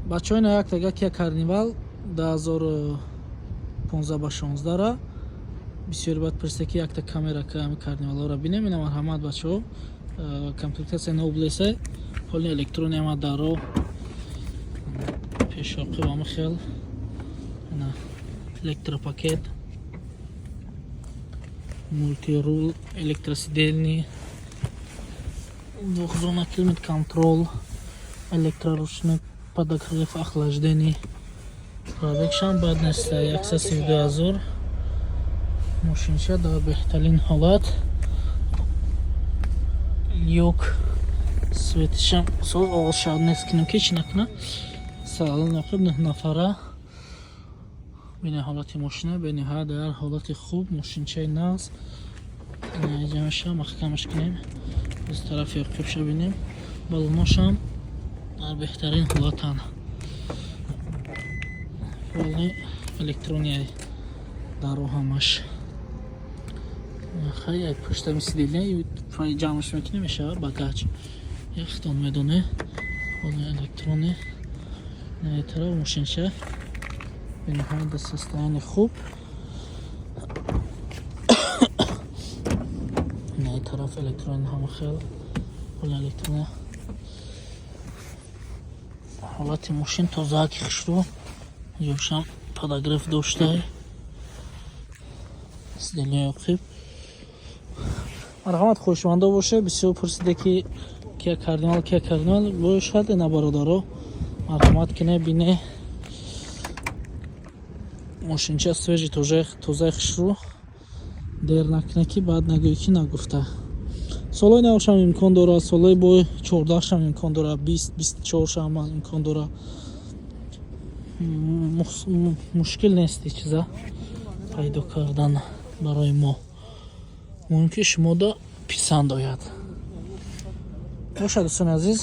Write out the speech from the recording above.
бачаҳои як тага Kia Carnival 2015-16 бисёр бад пурсида ки якта камера ами Carnival-ро бинем. Ина марҳамат бачаҳо, комплектация Noblesse, ҳоли электрони ама даро пешоқи ва михел ина электропакет, мультирул, электросидельный, двухзона климат контрол, электроручник, подогрев, охлаждение. Пробегшам бад нест, 132 000. Мошинча дар беҳтарин ҳолат. Юк светишам соз оғоз нест кино кич накна. Салон нақиб 9 нафара. Бини ҳолати мошина бениҳа дар ҳолати хуб. Мошинчаи нағз. Ҷамаша маҳкамаш кинем. Аз тарафи оқибша бинем. Балоношам дар беҳтарин ҳолатан. Фоли электронияи даро ҳамаш. Хай як пуштами сидели ҷамъаш мекунем мешавад багаҷ. Яхтон медоне. Фоли электрони. На тараф мошинча бениҳа дар состоянии хуб. На тараф электрони ҳама хел фоли электрони. ҳолати мошин тозааки хушрӯ. Ёшам подогрев доштай. Сидели оқиб. марҳамат хушвандо боше. Бисёр пурсида ки Kia Carnival бошад. Ина бародаро марҳамат кине бине. Мошинча свежи тозаи хушрӯ. Дер накне ки баъд нагӯй ки нагуфта. Солҳои навшам имкон дорад, солҳои бои 14шам имкон дорад, 20-24шам имкон дорад. Мушкил нест чиза пайдо кардан барои мо. Муҳим ки шумода писанд ояд. Бошад дӯстони азиз.